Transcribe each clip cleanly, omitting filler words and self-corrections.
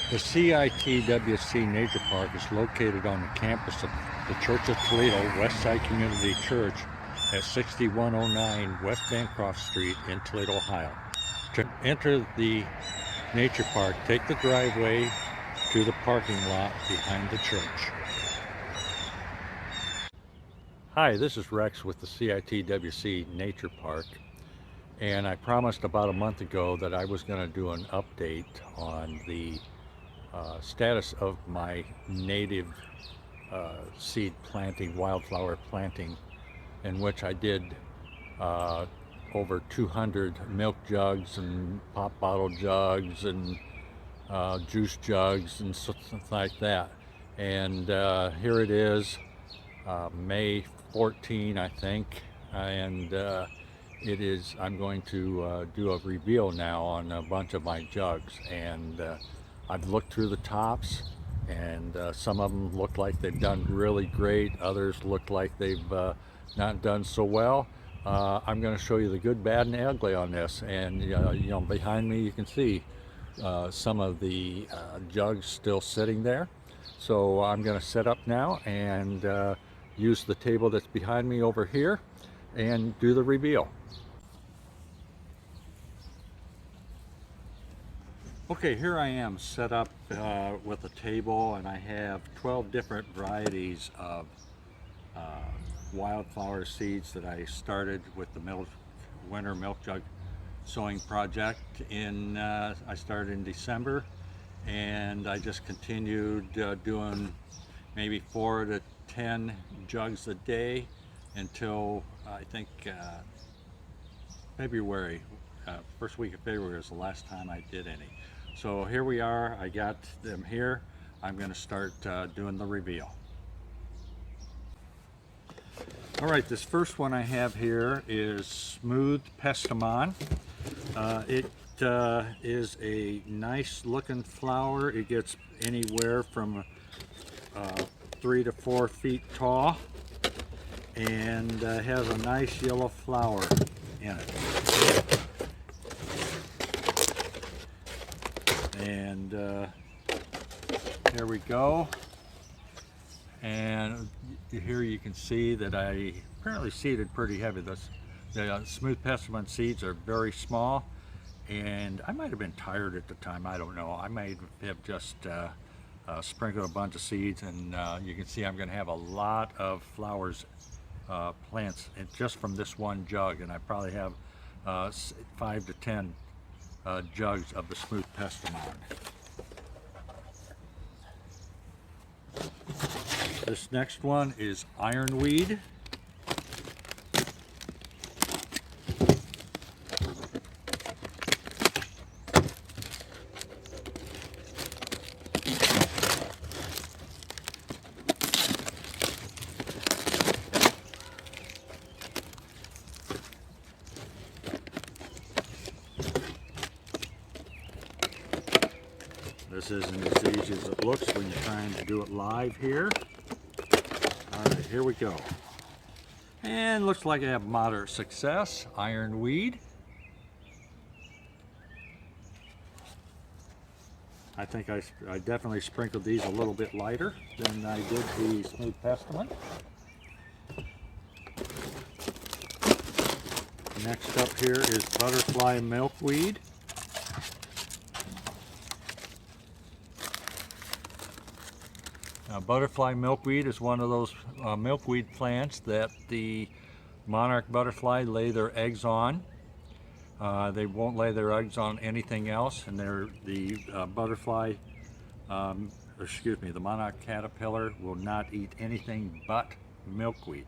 The CITWC Nature Park is located on the campus of the Church of Toledo Westside Community Church at 6109 West Bancroft Street in Toledo, Ohio. To enter the nature park, take the driveway to the parking lot behind the church. Hi, this is Rex with the CITWC Nature Park, and I promised about a month ago that I was going to do an update on the status of my native seed planting, wildflower planting, in which I did over 200 milk jugs and pop bottle jugs and juice jugs and something like that. And here it is, May 14, I think, and I'm going to do a reveal now on a bunch of my jugs, and I've looked through the tops, and some of them look like they've done really great. Others look like they've not done so well. I'm going to show you the good, bad, and ugly on this. And behind me you can see some of the jugs still sitting there. So I'm going to set up now and use the table that's behind me over here and do the reveal. Okay, here I am set up with a table, and I have 12 different varieties of wildflower seeds that I started with the winter milk jug sowing project I started in December, and I just continued doing maybe 4 to 10 jugs a day until I think February. First week of February is the last time I did any. So here we are, I got them here. I'm going to start doing the reveal. All right, this first one I have here is Smooth Pestilence. It is a nice looking flower. It gets anywhere from 3 to 4 feet tall, and has a nice yellow flower in it. And here we go, and here you can see that I apparently seeded pretty heavy. The Smooth Pestilence seeds are very small, and I might have been tired at the time, I don't know. I might have just sprinkled a bunch of seeds, and you can see I'm going to have a lot of flowers, plants, just from this one jug, and I probably have 5 to 10 jugs of the Smooth Pestilence. This next one is Ironweed. This isn't as easy as it looks when you're trying to do it live here. All right, here we go. And looks like I have moderate success. Ironweed. I think I definitely sprinkled these a little bit lighter than I did the Smooth Pestilence. Next up here is Butterfly Milkweed. Butterfly milkweed is one of those milkweed plants that the monarch butterfly lay their eggs on. They won't lay their eggs on anything else, and the monarch caterpillar will not eat anything but milkweed.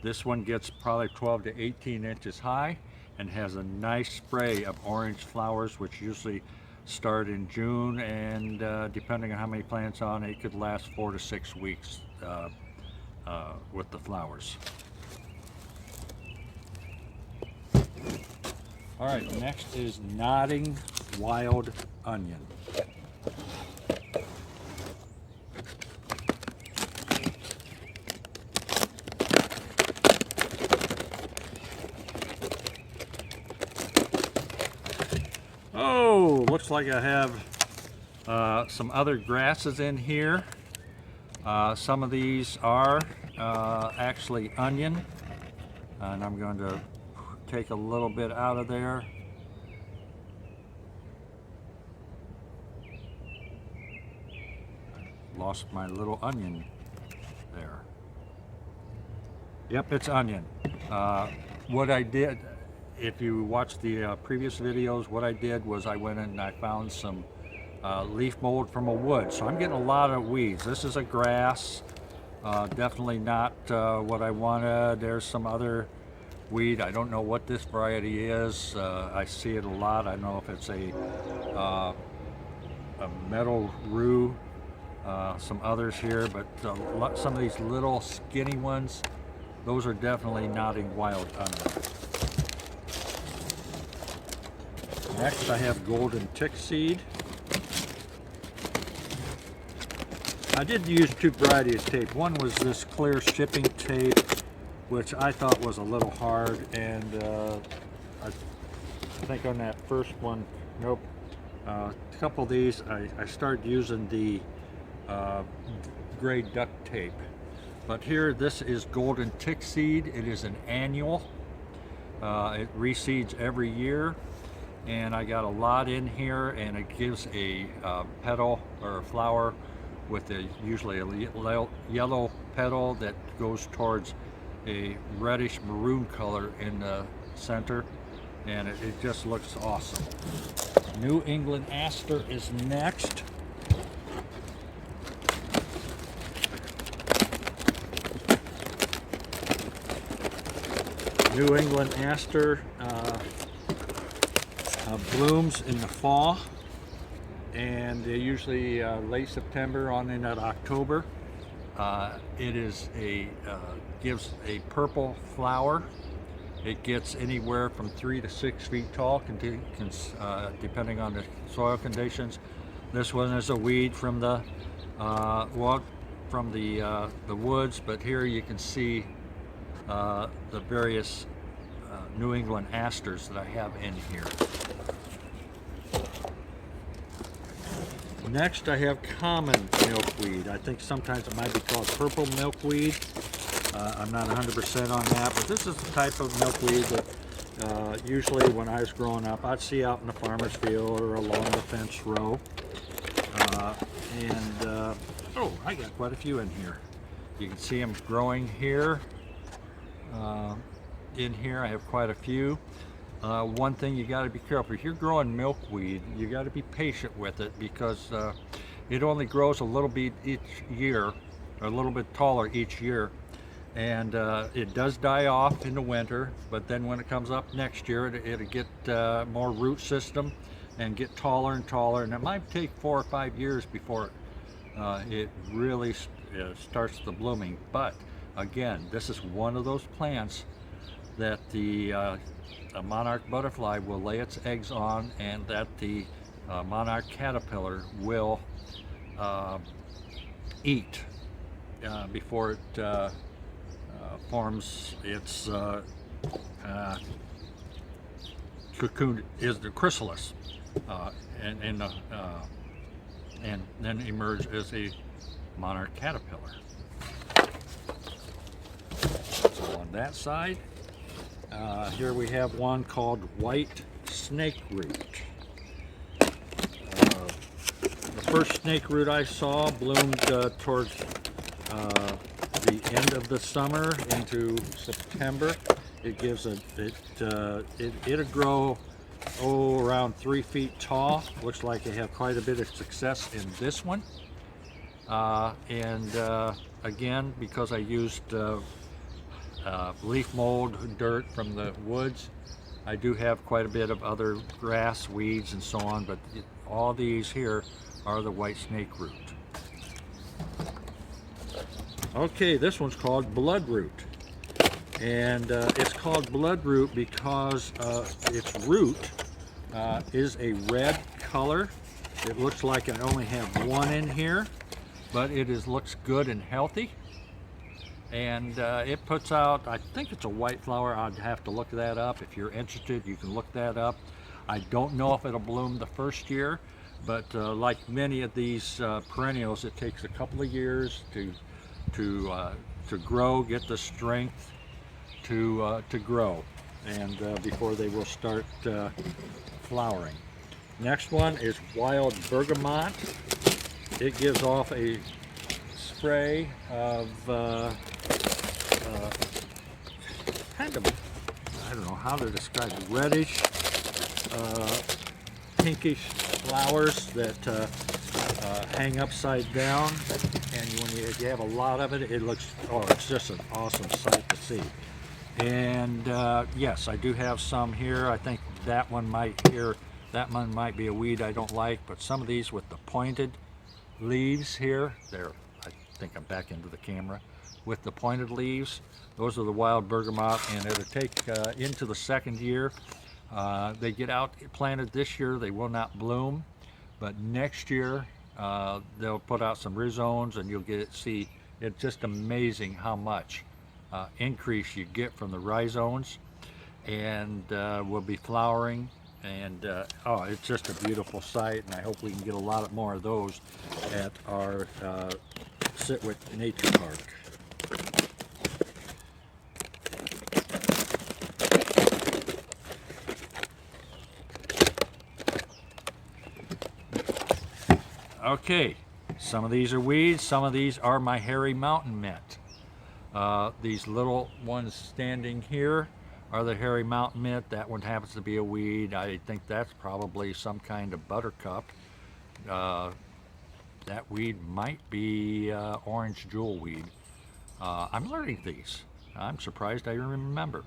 This one gets probably 12 to 18 inches high and has a nice spray of orange flowers, which usually start in June, and depending on how many plants on it, could last 4 to 6 weeks with the flowers. All right, next is Nodding Wild Onion. Oh, looks like I have Some other grasses in here. Some of these are actually onion, and I'm going to take a little bit out of there. Lost my little onion there. Yep, it's onion. What I did, if you watched the previous videos, what I did was I went in and I found some leaf mold from a wood. So I'm getting a lot of weeds. This is a grass, definitely not what I wanted. There's some other weed. I don't know what this variety is. I see it a lot. I don't know if it's a metal rue. Some others here, but some of these little skinny ones, those are definitely not a wild onion. Next I have golden tick seed. I did use two varieties of tape. One was this clear shipping tape, which I thought was a little hard, and I think on that first one, nope. A couple of these, I started using the gray duct tape. But here, this is golden tick seed. It is an annual. It reseeds every year, and I got a lot in here, and it gives a petal or a flower with usually a yellow petal that goes towards a reddish maroon color in the center, and it just looks awesome. New England Aster is next. New England Aster blooms in the fall, and they usually late September on into October. It is gives a purple flower. It gets anywhere from 3 to 6 feet tall, depending on the soil conditions. This one is a weed from the woods, but here you can see the various New England Asters that I have in here. Next I have common milkweed. I think sometimes it might be called purple milkweed. I'm not 100% on that, but this is the type of milkweed that usually when I was growing up I'd see out in the farmer's field or along the fence row. Oh, I got quite a few in here. You can see them growing here. In here I have quite a few. One thing you got to be careful, if you're growing milkweed, you got to be patient with it, because it only grows a little bit each year, or a little bit taller each year, and it does die off in the winter, but then when it comes up next year, it'll get more root system and get taller and taller, and it might take 4 or 5 years before it really starts the blooming. But again, this is one of those plants that a monarch butterfly will lay its eggs on, and that the monarch caterpillar will eat before it forms its cocoon, is the chrysalis, and then emerge as a monarch caterpillar. So on that side, here we have one called white snakeroot. The first snakeroot I saw bloomed towards the end of the summer into September. It gives it'll grow around 3 feet tall. Looks like they have quite a bit of success in this one. Again, because I used leaf mold dirt from the woods, I do have quite a bit of other grass, weeds, and so on, but all these here are the white snakeroot. Okay, this one's called bloodroot, and it's called bloodroot because its root is a red color. It looks like I only have one in here, but looks good and healthy. And it puts out, I think it's a white flower. I'd have to look that up. If you're interested, you can look that up. I don't know if it'll bloom the first year, But like many of these perennials, it takes a couple of years to grow, get the strength to grow, and before they will start flowering. Next one is wild bergamot. It gives off a spray of kind of, I don't know how to describe it, reddish, pinkish flowers that hang upside down, and when you have a lot of it, it looks, oh, it's just an awesome sight to see. And yes, I do have some here. I think that one might be a weed I don't like, but some of these with the pointed leaves here, there, I think I'm back into the camera, with the pointed leaves, those are the wild bergamot, and it'll take into the second year. They get out planted this year, they will not bloom, but next year they'll put out some rhizomes, and you'll see it's just amazing how much increase you get from the rhizomes, and will be flowering, and oh, it's just a beautiful sight, and I hope we can get a lot more of those at our CITWC Nature Park. Okay, some of these are weeds, some of these are my hairy mountain mint. These little ones standing here are the hairy mountain mint. That one happens to be a weed. I think that's probably some kind of buttercup. That weed might be orange jewelweed. I'm learning these. I'm surprised I remember.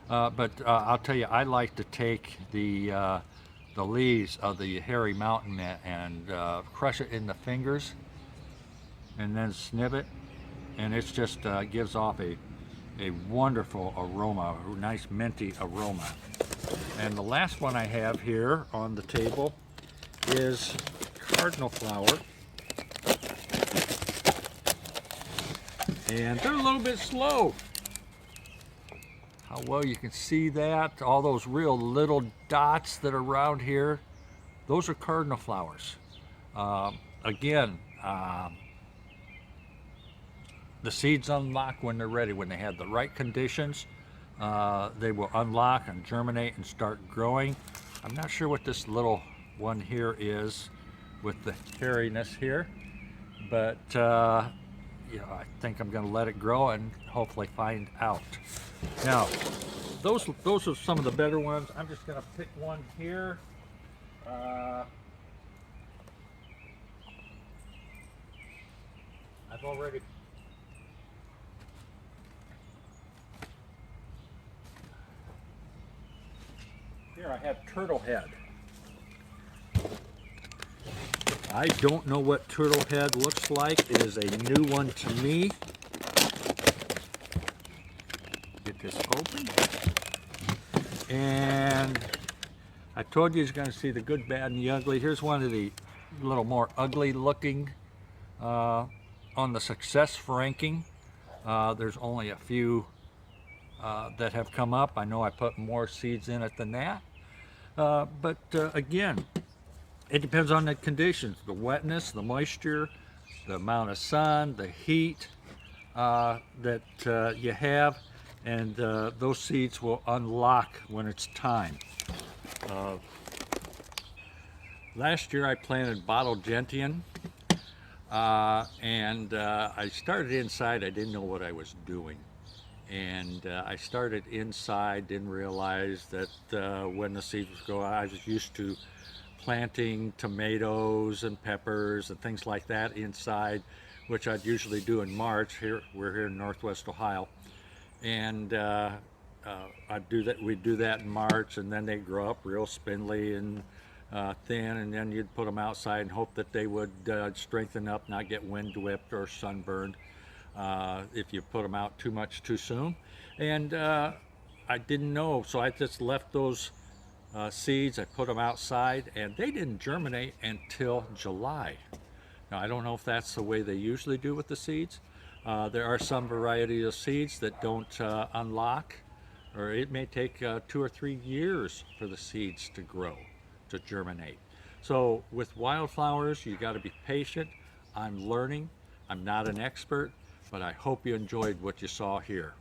But I'll tell you, I like to take the leaves of the hairy mountain mint and crush it in the fingers and then snip it, and it's just gives off a wonderful aroma, a nice minty aroma. And the last one I have here on the table is cardinal flower, and they're a little bit slow. How well you can see that, all those real little dots that are around here, those are cardinal flowers. Again, the seeds unlock when they're ready. When they have the right conditions, they will unlock and germinate and start growing. I'm not sure what this little one here is with the hairiness here, but you know, I think I'm going to let it grow and hopefully find out. Now, those are some of the better ones. I'm just going to pick one here. I've already here I have turtle head. I don't know what turtle head looks like. It is a new one to me. Get this open. And I told you you're going to see the good, bad, and the ugly. Here's one of the little more ugly looking on the success ranking. There's only a few that have come up. I know I put more seeds in it than that. But again, it depends on the conditions, the wetness, the moisture, the amount of sun, the heat that you have, and those seeds will unlock when it's time. Last year I planted bottle Gentian, and I started inside. I didn't know what I was doing. And I started inside, didn't realize that when the seeds would grow, I was used to planting tomatoes and peppers and things like that inside, which I'd usually do in March. We're here in Northwest Ohio, and I'd do that. We'd do that in March, and then they grow up real spindly and thin, and then you'd put them outside and hope that they would strengthen up, not get wind whipped or sunburned if you put them out too much too soon. And I didn't know, so I just left those seeds. I put them outside, and they didn't germinate until July. Now, I don't know if that's the way they usually do with the seeds. There are some varieties of seeds that don't unlock, or it may take 2 or 3 years for the seeds to grow, to germinate. So with wildflowers, you got to be patient. I'm learning. I'm not an expert, but I hope you enjoyed what you saw here.